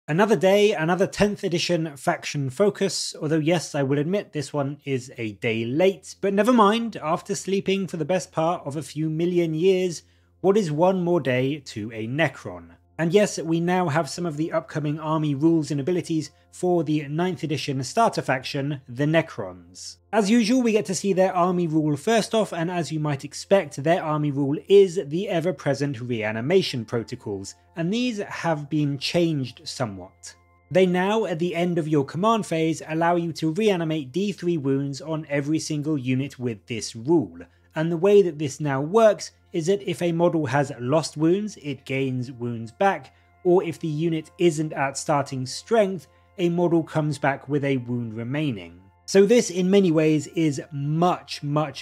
Another day, another 10th edition faction focus, although yes, I will admit this one is a day late, but never mind, after sleeping for the best part of a few million years, what is one more day to a Necron? And yes, we now have some of the upcoming army rules and abilities for the 9th edition starter faction, the Necrons. As usual, we get to see their army rule first off, and as you might expect, their army rule is the ever-present reanimation protocols, and these have been changed somewhat. They now, at the end of your command phase, allow you to reanimate D3 wounds on every single unit with this rule, and the way that this now works is that if a model has lost wounds, it gains wounds back, or if the unit isn't at starting strength, a model comes back with a wound remaining. So this in many ways is much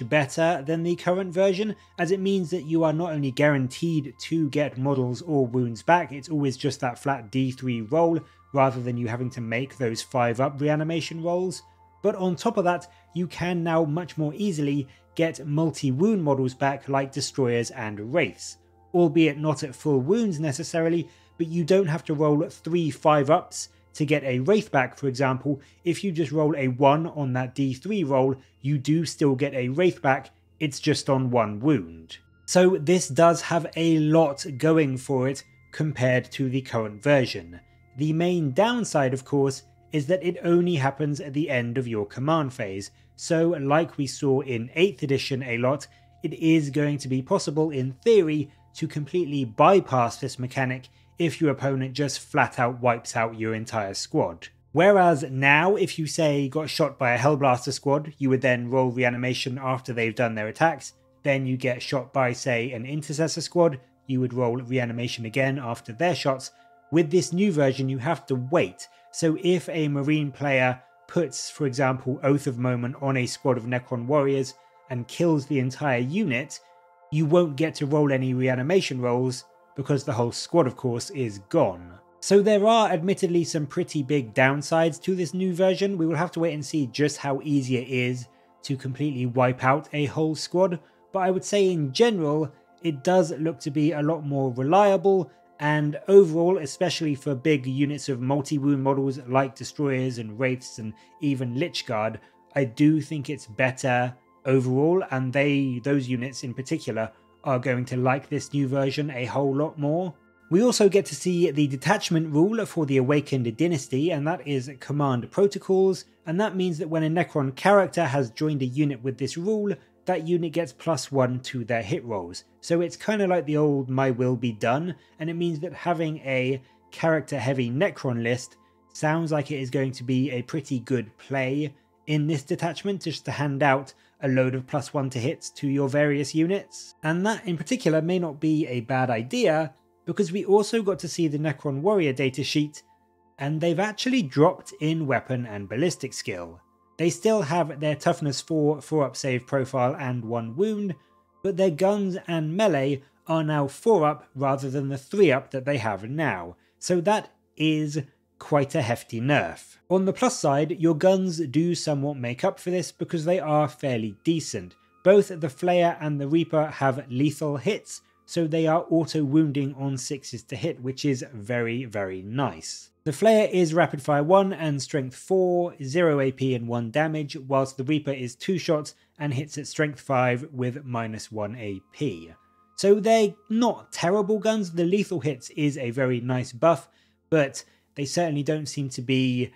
better than the current version, as it means that you are not only guaranteed to get models or wounds back, it's always just that flat D3 roll rather than you having to make those 5-up reanimation rolls, but on top of that you can now much more easily get multi-wound models back like destroyers and wraiths, albeit not at full wounds necessarily, but you don't have to roll 3 5-ups to get a wraith back. For example, if you just roll a 1 on that D3 roll, you do still get a wraith back, it's just on 1 wound. So this does have a lot going for it compared to the current version. The main downside, of course, is that it only happens at the end of your command phase, so like we saw in 8th edition a lot, it is going to be possible in theory to completely bypass this mechanic if your opponent just flat out wipes out your entire squad. Whereas now, if you say got shot by a Hellblaster squad, you would then roll reanimation after they've done their attacks, then you get shot by say an Intercessor squad, you would roll reanimation again after their shots. With this new version you have to wait, so if a Marine player puts, for example, Oath of Moment on a squad of Necron warriors and kills the entire unit, you won't get to roll any reanimation rolls because the whole squad of course is gone. So there are admittedly some pretty big downsides to this new version. We will have to wait and see just how easy it is to completely wipe out a whole squad, but I would say in general it does look to be a lot more reliable, and overall, especially for big units of multi-wound models like destroyers and wraiths and even Lichguard, I do think it's better overall, and those units in particular are going to like this new version a whole lot more. We also get to see the detachment rule for the Awakened Dynasty, and that is command protocols, and that means that when a Necron character has joined a unit with this rule, that unit gets +1 to their hit rolls. So it's kind of like the old My Will Be Done, and it means that having a character heavy Necron list sounds like it is going to be a pretty good play in this detachment, just to hand out a load of +1 to hits to your various units. And that in particular may not be a bad idea, because we also got to see the Necron warrior datasheet, and they've actually dropped in weapon and ballistic skill. They still have their toughness 4, 4-up save profile and 1 wound, but their guns and melee are now 4-up rather than the 3-up that they have now, so that is quite a hefty nerf. On the plus side, your guns do somewhat make up for this because they are fairly decent. Both the Flayer and the Reaper have lethal hits, so they are auto-wounding on 6s to hit, which is very nice. The Flayer is rapid fire 1 and strength 4, 0 AP and 1 damage, whilst the Reaper is 2 shots and hits at strength 5 with -1 AP. So they're not terrible guns. The lethal hits is a very nice buff, but they certainly don't seem to be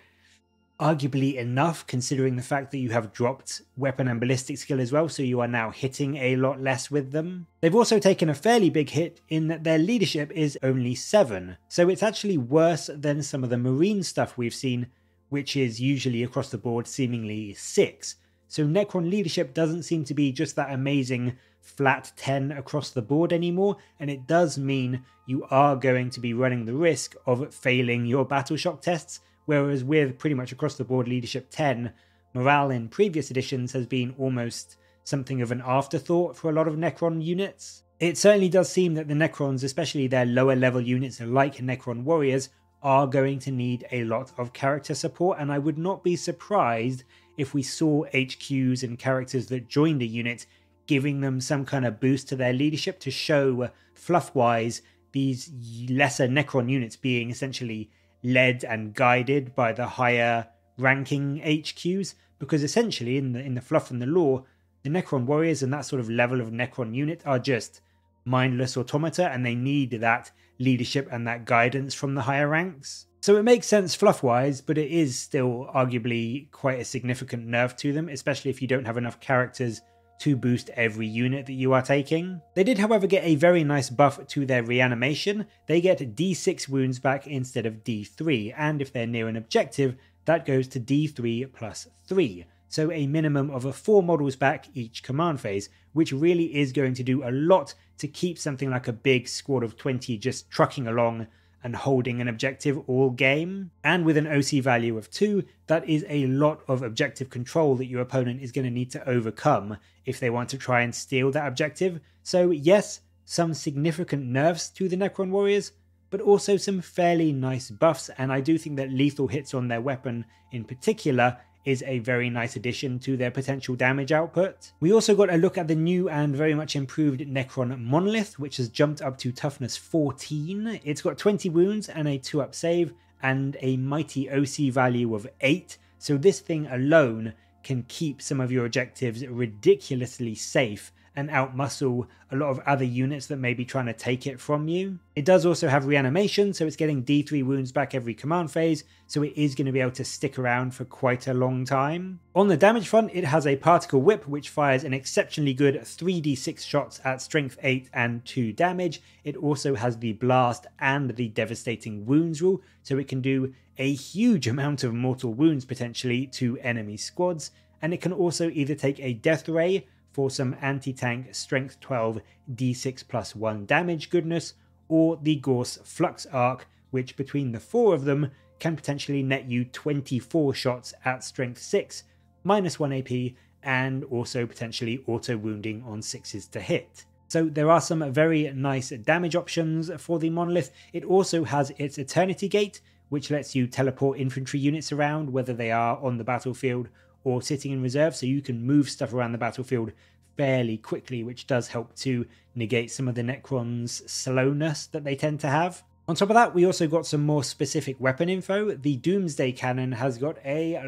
arguably enough considering the fact that you have dropped weapon and ballistic skill as well, so you are now hitting a lot less with them. They've also taken a fairly big hit in that their leadership is only 7, so it's actually worse than some of the Marine stuff we've seen, which is usually across the board seemingly 6. So Necron leadership doesn't seem to be just that amazing flat 10 across the board anymore, and it does mean you are going to be running the risk of failing your battle shock tests, whereas with pretty much across the board leadership 10, morale in previous editions has been almost something of an afterthought for a lot of Necron units. It certainly does seem that the Necrons, especially their lower level units like Necron warriors, are going to need a lot of character support, and I would not be surprised if we saw HQs and characters that joined a unit giving them some kind of boost to their leadership to show fluff-wise these lesser Necron units being essentially led and guided by the higher ranking HQs, because essentially in the fluff and the lore, the Necron warriors and that sort of level of Necron unit are just mindless automata, and they need that leadership and that guidance from the higher ranks. So it makes sense fluff-wise, but it is still arguably quite a significant nerf to them, especially if you don't have enough characters to boost every unit that you are taking. They did, however, get a very nice buff to their reanimation. They get D6 wounds back instead of D3, and if they're near an objective, that goes to D3 plus 3. So a minimum of 4 models back each command phase, which really is going to do a lot to keep something like a big squad of 20 just trucking along and holding an objective all game. And with an OC value of 2, that is a lot of objective control that your opponent is going to need to overcome if they want to try and steal that objective. So yes, some significant nerfs to the Necron warriors, but also some fairly nice buffs, and I do think that lethal hits on their weapon in particular is a very nice addition to their potential damage output. We also got a look at the new and very much improved Necron monolith, which has jumped up to toughness 14. It's got 20 wounds and a 2-up save and a mighty OC value of 8, so this thing alone can keep some of your objectives ridiculously safe and outmuscle a lot of other units that may be trying to take it from you. It does also have reanimation, so it's getting D3 wounds back every command phase, so it is going to be able to stick around for quite a long time. On the damage front, it has a particle whip which fires an exceptionally good 3d6 shots at strength 8 and 2 damage. It also has the blast and the devastating wounds rule, so it can do a huge amount of mortal wounds potentially to enemy squads, and it can also either take a death ray for some anti-tank strength 12 d6 plus 1 damage goodness, or the Gorse Flux Arc, which between the 4 of them can potentially net you 24 shots at strength 6, minus 1 AP, and also potentially auto wounding on 6s to hit. So there are some very nice damage options for the monolith. It also has its Eternity Gate, which lets you teleport infantry units around, whether they are on the battlefield or sitting in reserve, so you can move stuff around the battlefield fairly quickly, which does help to negate some of the Necron's slowness that they tend to have. On top of that, we also got some more specific weapon info. The Doomsday Canon has got a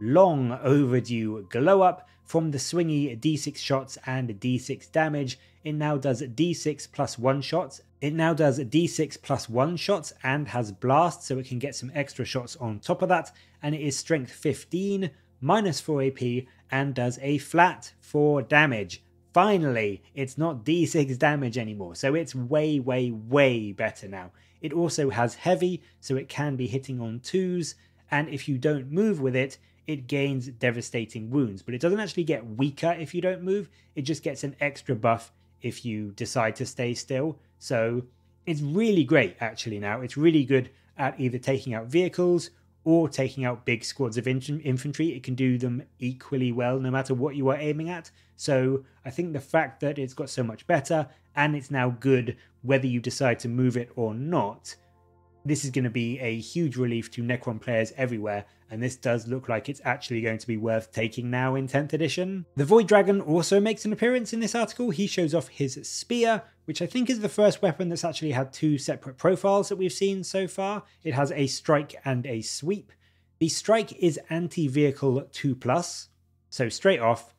long overdue glow up from the swingy d6 shots and d6 damage. It now does d6 plus 1 shots. It now does d6 plus 1 shots and has blast, so it can get some extra shots on top of that. And it is strength 15, minus 4 AP, and does a flat 4 damage. Finally, it's not d6 damage anymore, so it's way better now. It also has heavy, so it can be hitting on 2s, and if you don't move with it, it gains devastating wounds. But it doesn't actually get weaker if you don't move, it just gets an extra buff if you decide to stay still. So it's really great actually now. It's really good at either taking out vehicles or taking out big squads of infantry. It can do them equally well no matter what you are aiming at. So I think the fact that it's got so much better and it's now good whether you decide to move it or not, this is going to be a huge relief to Necron players everywhere, and this does look like it's actually going to be worth taking now in 10th edition. The Void Dragon also makes an appearance in this article. He shows off his spear, which I think is the first weapon that's actually had 2 separate profiles that we've seen so far. It has a strike and a sweep. The strike is anti-vehicle 2+, so straight off,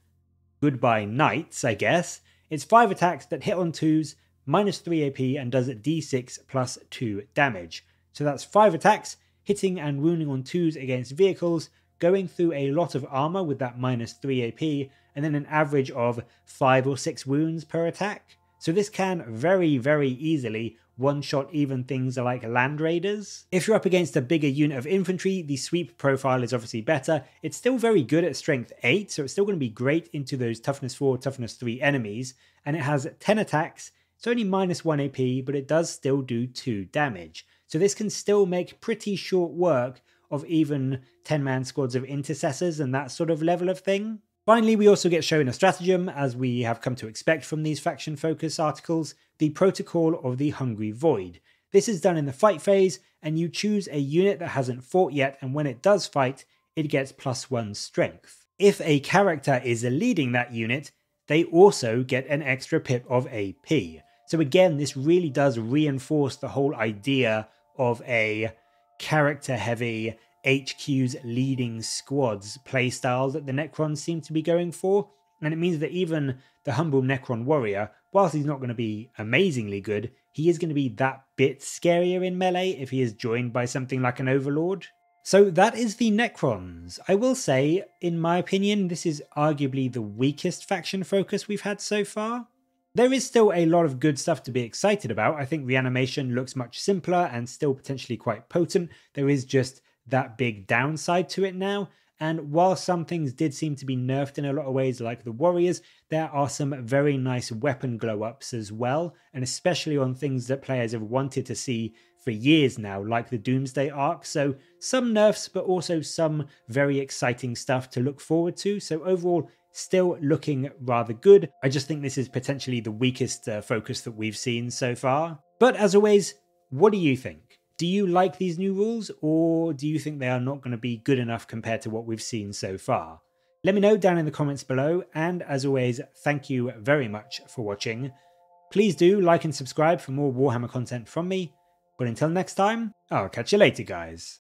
goodbye knights, I guess. It's 5 attacks that hit on 2s, minus 3 AP, and does d6 plus 2 damage. So that's 5 attacks, hitting and wounding on 2s against vehicles, going through a lot of armor with that minus 3 AP, and then an average of 5 or 6 wounds per attack. So this can very easily one-shot even things like land raiders. If you're up against a bigger unit of infantry, the sweep profile is obviously better. It's still very good at strength 8, so it's still going to be great into those toughness 4, toughness 3 enemies, and it has 10 attacks. It's only minus 1 AP, but it does still do 2 damage. So this can still make pretty short work of even 10-man squads of intercessors and that sort of level of thing. Finally, we also get shown a stratagem, as we have come to expect from these faction focus articles, the Protocol of the Hungry Void. This is done in the fight phase, and you choose a unit that hasn't fought yet, and when it does fight, it gets +1 strength. If a character is leading that unit, they also get an extra pip of AP. So again, this really does reinforce the whole idea of a character-heavy HQ's leading squads playstyle that the Necrons seem to be going for, and it means that even the humble Necron warrior, whilst he's not going to be amazingly good, he is going to be that bit scarier in melee if he is joined by something like an Overlord. So that is the Necrons. I will say, in my opinion, this is arguably the weakest faction focus we've had so far. There is still a lot of good stuff to be excited about. I think Reanimation looks much simpler and still potentially quite potent. There is just that big downside to it now. And while some things did seem to be nerfed in a lot of ways, like the Warriors, there are some very nice weapon glow-ups as well, and especially on things that players have wanted to see for years now, like the Doomsday arc. So some nerfs, but also some very exciting stuff to look forward to. So overall, still looking rather good. I just think this is potentially the weakest focus that we've seen so far. But as always, what do you think? Do you like these new rules, or do you think they are not going to be good enough compared to what we've seen so far? Let me know down in the comments below, and as always, thank you very much for watching. Please do like and subscribe for more Warhammer content from me, but until next time, I'll catch you later, guys.